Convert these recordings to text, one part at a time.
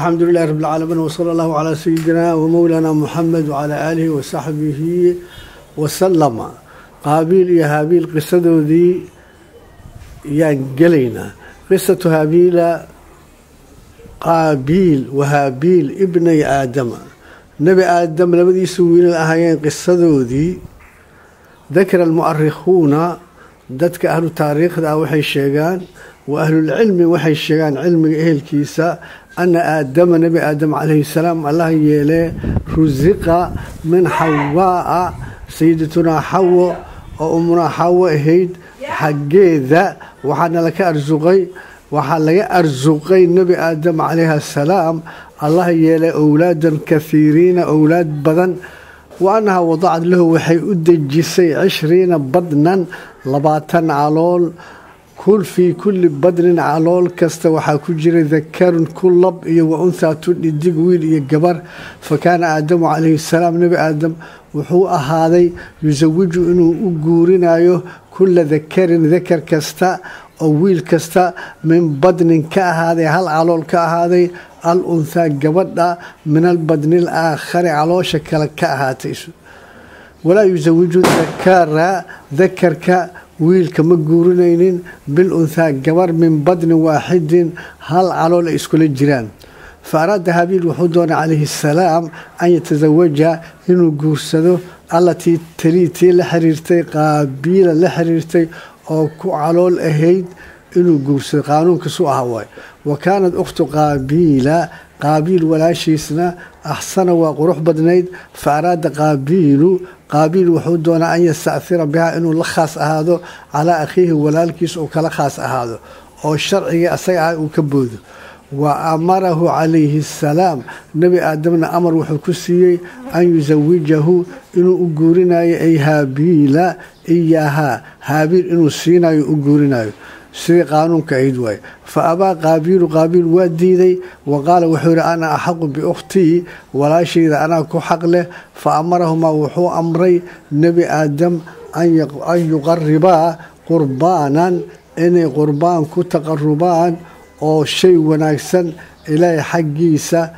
الحمد لله رب العالمين وصلى الله على سيدنا ومولانا محمد وعلى آله وصحبه وسلم. قابيل يا هابيل قصته ذي ينقلينا قصة هابيل قابيل وهابيل ابني آدم نبي آدم لبدي يسوين الأهيين قصته ذي ذكر المؤرخون ذاتك أهل التاريخ ذا وحي الشيغان وأهل العلم وحي الشيغان علم أهل كيسا أن آدم نبي آدم عليه السلام الله يليه رزق من حواء سيدتنا حواء وأمنا حواء هيد حقي ذا وحنا لك أرزقي وحنا أرزقي نبي آدم عليه السلام الله يليه أولادا كثيرين أولاد بدن وأنها وضعت له وحي أدجسي 20 بدنا لباتن علول في كل بدن علول كست وحا كجري ذكر كل لب وأنثى تدي ويل يجبر فكان آدم عليه السلام نبي آدم وحو هذا يزوج إنه أجورنا كل ذكر كستا أو ويل كستا من بدن كهذا هل علول كهذا الأنثى جبرنا من البدن الآخر على شكل كهاتيس ولا يزوج ذكر كويل كمجورنين بالأنثى جبر من بدن واحد هل على إسكول الجيران فأراد هابيل وحدون عليه السلام أن يتزوجها إنه جوسده التي تريتي لحريرتي قابيل لحريرتي أو كعلول الأهيد إنه جوسده قانون كسوء هواي وكانت أخت قابيل ولا شيسنا أحسن وقروح بدنيد فأراد قابيل وحدون أن يستأثر بها إنه لخص هذا على أخيه ولا الكيس وكلخص هذا أو الشرعي أسيع وكبوذ وأمره عليه السلام نبي آدمنا أمر وحكسي أن يزوجه إنه أجورنا أي هابيل إياها هابيل إنه سينا يأجورنا سي قانون كايدواي فأبى قابيل وديدي وقال وحور أنا أحق بأختي ولا شيء أنا كحق له فأمرهما وحو أمري نبي آدم أن يقربا قربانا إني قربان كتقربان أو شيء وناكسن إلهي حقيسة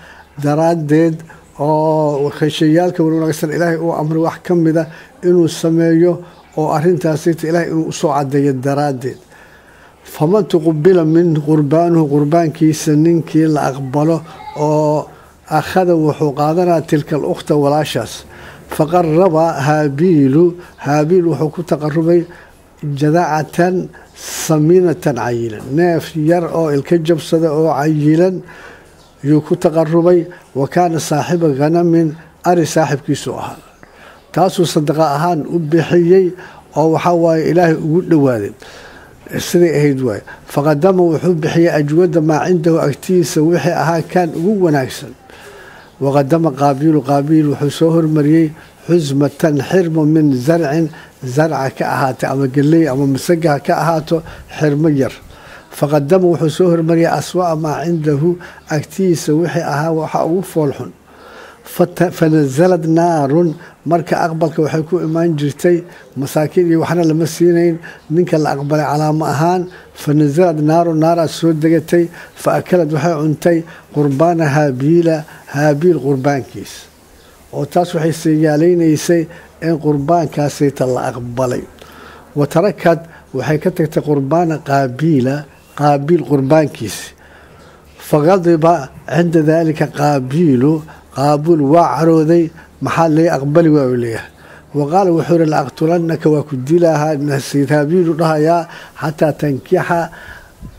درادد أو خشيالك وناكسن إلهي أو أمر وحكم ذا إنه سميه أو أرنتاسيت إلهي إنه صعد الدرادد فمن تقبل من قربان كيس ننكي لأقبله أو أخذ وحقادنا تلك الأخت ولا شاس فقرب هابيل وحكو تقربي جذاعة سمينة عيلا ناف يرأو الكجب صدى أو عيلا يكو تقربي وكان صاحب غنم أري صاحب كيسوها تاسو صدقاءهان أبحيي أو حواي إلهي أقول لوالد السري أهيدواي فقدم وحب حي أجود ما عنده أكتيس وحي أها كان هو ناكسا وقدم قابيل وحسوهر مريي حزمة حرم من زرع كأهات أما قلي أما مسقها كأهاته حرمير فقدم وحسوهر مريي أسواء ما عنده أكتيس وحي أها وحاو فولحن فنزلت نار marka aqbalka waxay ku imaan jirtay masaakiin iyo waxna lama siineen ninka la aqbalay calaamo ahaan fanazad naara soo degatay faakalad waxay cuntay qurbaan haabiil qurbaankiis oo taas waxay siyaaleysay in qurbaankaasi la aqbalay watarakad waxay ka tagtay qurbaan qaabiil qurbaankiis faqadiba inda dalika qaabiil وعرودي محل أقبل وأوليه وقال وحور لأقتلنك وكدلها نسيت هابيل رهيا حتى تنكح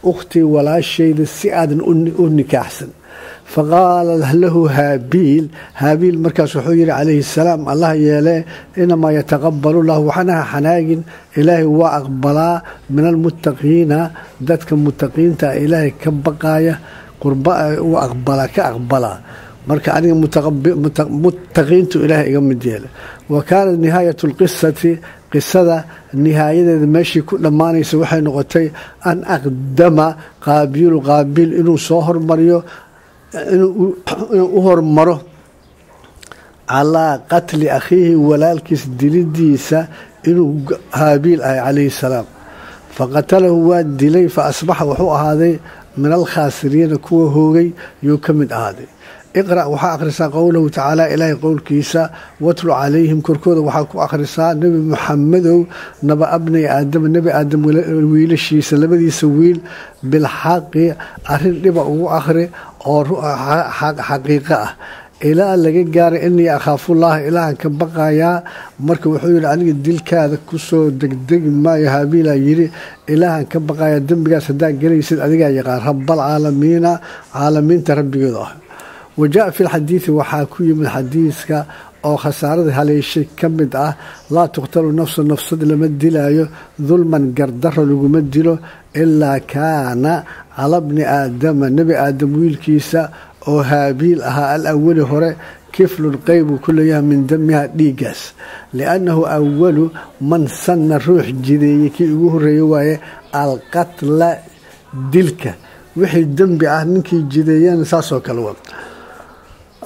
أختي ولا شيء للسعاد أنك أحسن فقال له هابيل مركز حجر عليه السلام الله يليه إنما يتقبل الله وحنها حناجن إلهي وأقبلا من المتقين ذاتك المتقين تا إلهي كبقايا قرباء وأقبلا كأقبلا marka aniga muttaqiintu ilaahay iga mid yeelay وكانت نهاية القصة قصة نهاية ماشي كل ما نيس وحي نقطي أن أقدم قابيل إنه صهر مريو إنه أهر مره على قتل أخيه ولا الكس دليديسة إنه هابيل عليه السلام faqatalahu waa dilay fa asbaxa wuxuu ahaaday min alkhaasiriina kuwa hoogay yuu ka mid ahaaday. iqra' waxaa akhrisaa qowlahu tacaala ilaahay qowlkiisa watlu calayhim korkooda waxaa ku akhrisaa nebi muxamedow naba abnay aadama nebi aadam wiilashiisa labadiisa wiil bilxaqi arrin dhiba ugu akhri oo xaqiiqo ah ilaa laga gaaray inii akhaafullaha ilaahan ka baqayaa. marka wuxuu yidhi aniga dilkaada kusoo degdegi maayo. haabiilaa yidhi ilaahan ka baqayaa dembigaas haddaad gelaysid adigaa yaqaan rabbaalcaalamiina caalamiinta rabbigeedu ah. wajaa fi lxadiidi waxaa ku yimid xadiiska oo khasaarada haleeshay ka mid ah laa tuqtalu nafsu nafsad lama dilaayo dulman gardaro laguma dilo ilaa kaana cala bni aadama nebi aadam wiilkiisa oo haabiil ahaa alawali hore kiflun qeybuu ku leeyahay min damiha dhiiggaas liannahu awalu man sanna ruux jideeyey kii ugu horreeyey waaye alqatla dilka wixii dembi ah ninkii jideeyana saasoo kale wa.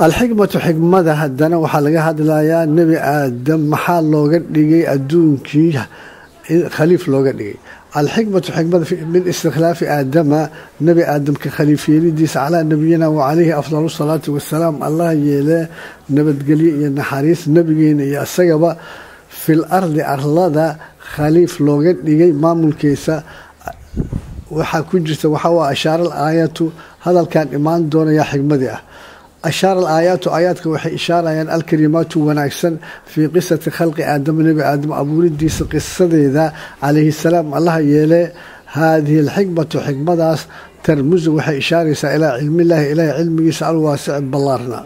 alxikmatu xikmada haddana waxaa laga hadlayaa nebi aadam maxaa looga dhigay adduunkii khaliif looga dhigay. alxikmatu xikmada min istikhlaafi aadama nebi aadamka khaliifyeelidiisa calaa nabiyina wa calayhi afdalu salaatu wasalaam allah yeelee nabadgelyo iyo naxariis nebigeena iyo isagaba fil ardi arlada khaliif looga dhigay maamulkiisa. waxaa ku jirta waxaa waa ashaara alaayatu hadalkan imaan doonayaa xikmadii ah. ashaara alaayaatu aayaadka waxay ishaarayaan alkarimaatu wanaagsan fii qisati khalqi aadama nebi aadam abuuridiisa qisadeeda calayhi salaam allaha yeelee. haadihi alxikmatu xikmadaas tarmusu waxay ishaaraysaa ilaa cilmillaahi ilaahay cilmigiisa alwaasici ballaarna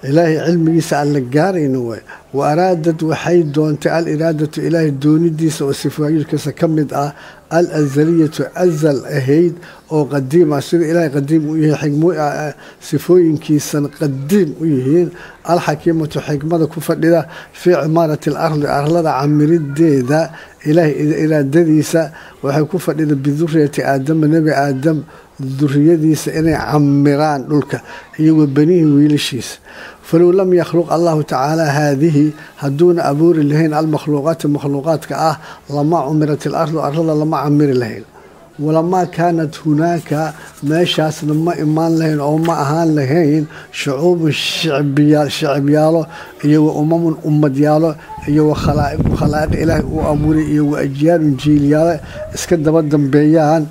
ilaahay cilmigiisa aan la gaarayno way. wa araadad waxay doontay aliraadatu ilaahay doonidiisa oo sifaayilkiisa ka mid ah alazaliyatu azal ahayd oo qadiim ah sida ilaahay qadiim u yahay sifooyinkiisana qadiim u yihiin. alxakiimatu xikmada ku fadhida fii cimaarati alardi arlada camirideeda ilaahay iraadadiisa waxay ku fadhida biduriyati aadama nebi aadam duriyadiisa inay camiraan dhulka iyo wa banihi wiilashiisa. falow lam yakhluq allahu tacaala haadihi hadduuna abuuri lahayn almakhluuqaati makhluuqaadka ah lama cumirat ilardu arlada lama camiri lahayn. walamaa kaanat hunaaka meeshaasna ma imaan lahayn oo ma ahaan lahayn shucuubun shicibyaalo iyo wa umamun ummadyaalo iyo wa khalaa'iq ilaahay uu abuuray iyo wa ajyaalun jiilyaalo iska daba dambeeyaan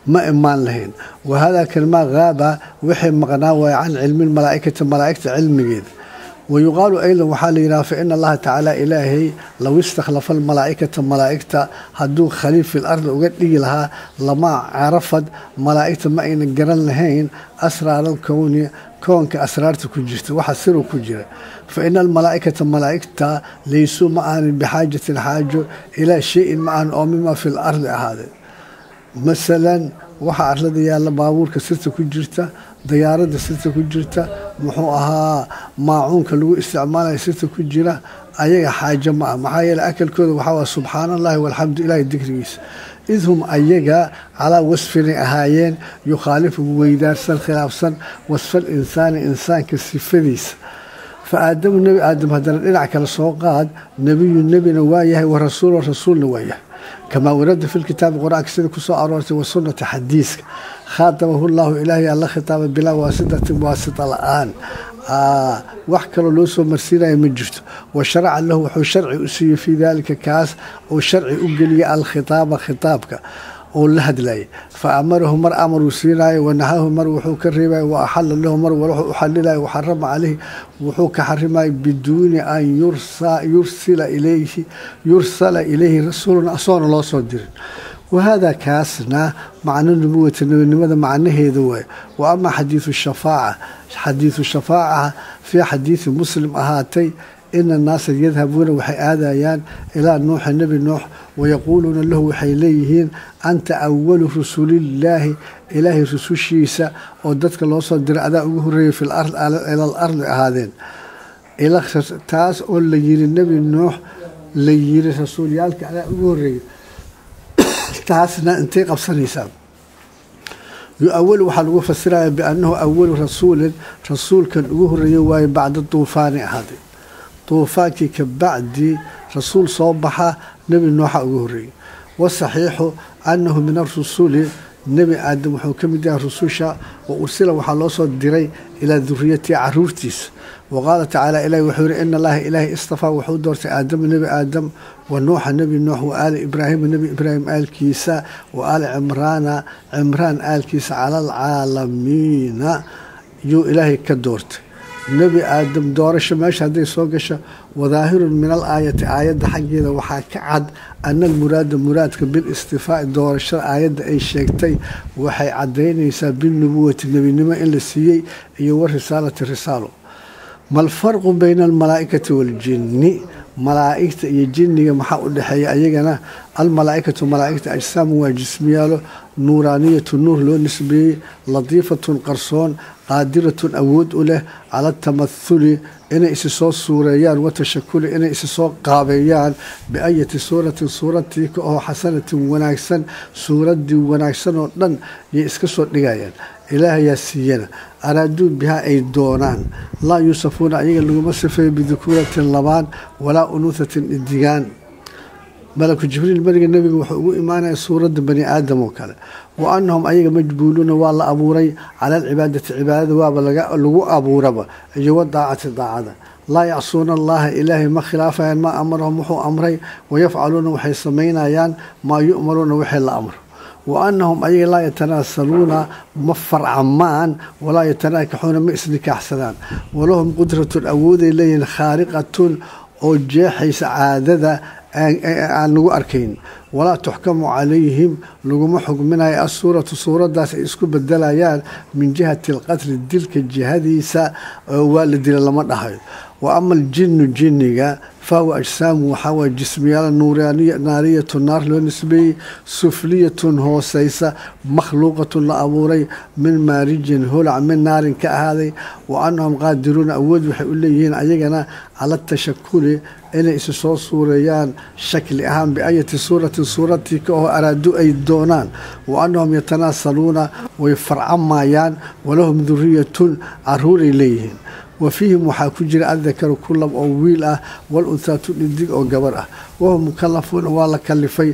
ma imaan lahayn. wahadaa kalmaa haaba waxay maqnaa waaya can cilmi lmalaa'ikati malaa'igta cilmigeeda. wayuqaalu aydan waxaa la yidhaha fa ina allaha tacaala ilaahay low istakhlafa almalaa'ikata malaa'igta hadduu khaliif fil ardi uga dhigi lahaa lamaa carafad malaa'igta ma ayna garan lahayn asraar alkowni koonka asraarta ku jirta waxa siru ku jira. fa ina almalaa'ikata malaa'igta laysuu ma aanin bixaajatin xaajo ilaa shay-in ma aanin oo mima fil ardi ahaadee. masalan waxaa arlada yaalla baabuurka sirta ku jirta dayaaradda sirta ku jirta muxuu ahaa maacuunka lagu isticmaalaya sirta ku jira ayaga xaajo ma ah maxaa yeele akalkooda waxaa waa subxaana allahi walxamdu ilaahi dikrigiisa. idhum ayaga calaa wasfinay ahaayeen yukhaalifu weydaarsan khilaafsan wasfal insaani insaanka sifadiisa. fa aadamu nebi aadam haddana dhinac kale soo qaad nebiyu nebina waa yahay wa rasuulu rasuulna waa yahay kamaa warada fi lkitaabi qur-aanka sida kusoo aroortay wa sunnati xadiiska. khaatamahu llahu ilaahay alla khitaaba bilaa waasitatin waasita la-aan wax kaloo loo soo marsiinaya ma jirto. wa sharaca lahu wuxuu sharci u siiyey fii daalika kaas oo sharci u geliyay alkhitaaba khitaabka oo la hadlayay. fa amarahu mar amaruu siinaayo wanahahu mar wuxuu ka reebay wa axala lahu mar wuxuu u xalilayo waxarama caleyhi wuxuu ka xarimayo biduuni an yursala ilayhi rasuulun asoona loo soo dirin. wahaadaa kaasna macno nubuwata nebinimada macnaheeda waay. wa amaa xadiidu shafaaca fii xadiidi muslim ahaatay ina annaasa yadhabuuna waxay aadayaan ilaa nuuxa nebi nuux wayaquuluuna lahu waxay leeyihiin anta awalu rusulillaahi ilaahay rusushiisa oo dadka loo soo diray adaa ugu horreeyay ilal ardi ahaadeen. taas oo la yiri nebi nuux la yiri rasuulyaalka adaa ugu horreeyay taasna intay qabsanaysaa. yu-awalu waxaa lagu fasiraya biannahu awalu rasuulin rasuulkan ugu horreeyay waaye bacda duufaani ahaaday. duufaankii ka bacdi rasuul soo baxa nebi nuuxa ugu horreeyey. والصحيح أنه من الرسول نبي آدم وحكم دي الرسوشة وأرسل وحلو صوت دري إلى ذرية عرورتيس. وقال تعالى إلهي وحور إن الله إلهي اصطفى وحود دورت آدم نبي آدم ونوح النبي نوح وآل إبراهيم النبي إبراهيم آل كيسا وآل عمران آل كيسا على العالمين يو إلهي كدورت نبي آدم دورش ماش هذي سوقش وظاهر من الآية آية حقيقة وحاك عد أن المراد بالاستفاء دورش آية أي شيء وحي عدين يساب النبوة النبي نما إلا سيء يور رسالة الرسالة. ما الفرق بين الملائكة والجن؟ ملائكة الجن محاول حياة أيجنا الملائكة ملائكة أجسام وجسمياله نورانية النور له نسبي لطيفة قرصون قادرة أود له على التمثل إن إسسو سوريان وتشكل إن إسسو قابيان بأية صورة أو حسنة وناكسن صورة وناكسن ونن يسكسو نجايان إلهي يسينا أرادوا بها أي دونان لا يوصفون أي المصفى بذكورة لبان ولا أنوثة الديان. ملك جبريل ملك النبي وحقوق إيمانه صورة بني آدم وكذا وأنهم أي مجبولون والله أبوري على العبادة عبادة وابلغوا أبو ربا يود ضاعة لا يعصون الله إلهي ما خلافه ما أمرهم وحو أمري ويفعلون وحي سمينا ما يؤمرون وحي الأمر. وأنهم أي لا يتناسلون مفر عمان ولا يتناكحون مئسلك أحسنان ولهم قدرة الأود إليه خارقة أو جاحي عادة أنو أركين ولا تحكم عليهم لقوم حكمنا الصورة داس إسكو بدلايان من جهة القتل الدلك الجهاديسة والد لما نهاي. وأما الجن جنيا فهو أجسام وحوى جسمية نورانية نارية النار لنسبي سفلية هو سيسة مخلوقة لأبوري من مارج هولع من نار كهذه. وأنهم قادرون أود وحيقول ليين أيجنا على التشكل إن إسسو صوريان شكل أهم بأية صورة كأو أرادوا أي دونان. وأنهم يتناسلون ويفرعون مايان ولهم ذرية عرور إليهم وفيهم وحاكجر الذكر كلهم أويل والأنثى تندق أو جبرة وهم مكلفون والله كلفي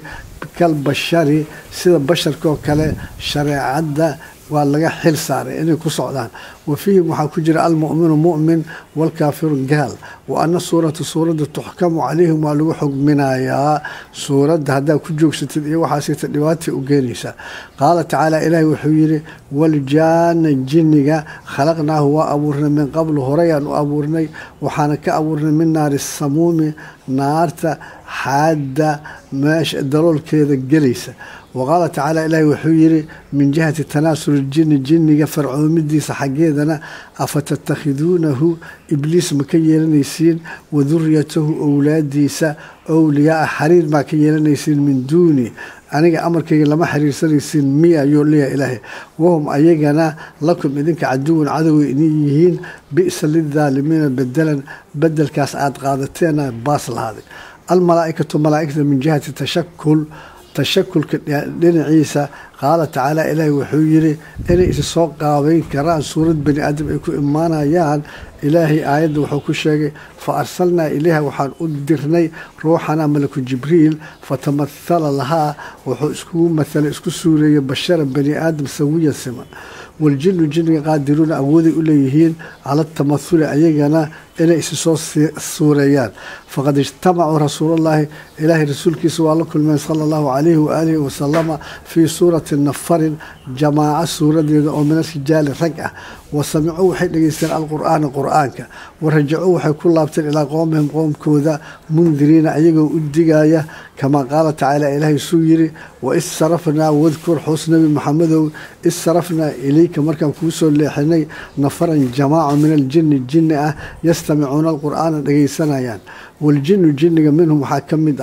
كالبشري سيد بشر كوكله شريعة والله حل صار إنه كصعدان. وفيهم وحاكجر المؤمن مؤمن والكافر قال. وأن صورة تحكم عليهم ولو حكمنا يا صورة هذا كجوك ستدي وحاسيت الدوات وجنيسة. قال تعالى إلهي وحيري والجان الجن خلقناه وأبورنا من قبل هريا وأبورني وحنك أبورنا من نار السموم نارته حادة ماش الدلول كذا جليسة. وقال تعالى إلهي وحيري من جهة تناسل الجن فرعون مديس حقيدنا أفتتخذونه إبليس مكيلنيسين وذريته أولاديسا أولياء حرير ما كيلنيسين من دوني أنا أمر كي لما حرير سنيسين 100 يولي إلهي وهم أيجنا لكم إذنك عدو إنيهين بئس للظالمين بدل كاسعات قادتنا باصل هذه. الملائكة ملائكة من جهة تشكل لنا عيسى. قال تعالى إلهي وحيري إلي إسسوق قابين كران سورة بني آدم إكو إمانا يان إلهي آيات وحكو الشيء فأرسلنا إليها وحان أدرني روحنا ملك جبريل فتمثل لها وحو اسكو سوريا بشر بني آدم سويا سما. والجن قادرون أودي إليهين على التمثل أيجنا إلى إسسوس سوريان. فقد اجتمعوا رسول الله إلهي رسولك سوى كل من صلى الله عليه وآله وسلم في سورة النفر جماعة سورة من الرجال رجعة وسمعوا حين يسر القرآن قرآنك ورجعوا حكل لابتن إلى قومهم قوم كوذا منذرين أيجوا الدقاية كما قال تعالى إلهي سويري وإذ صرفنا واذكر حسن محمد إذ صرفنا إليك مركب كوسو اللي حني نفرا جماعة من الجن يستمعون القرآن دقيسنا يعني. والجن منهم حاكم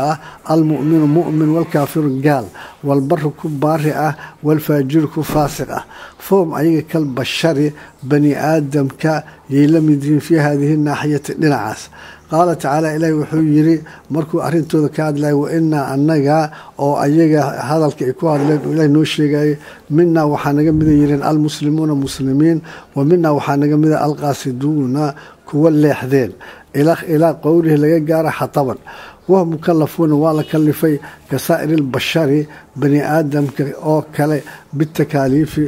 المؤمن مؤمن والكافر قال والبر كبارئة والفاجر كفاسقة فهم أي كالبشر بني آدم يلمدين في هذه الناحية للعاس. قال تعالى إلهي وحيري مركو أرنتو ذكاد لا وإنا أنجا أو أيجا هذا الكيكواد إلهي نوشيجا منا وحنجا مذيرين المسلمون مسلمين ومنا وحنجا مذ القاصدون kuwa leexdeen ilaa qowlihi laga gaara xataban wahum mukallafuuna waa la kalifay kasaa'iri lbashari bani aadamka oo kale bitakaaliifi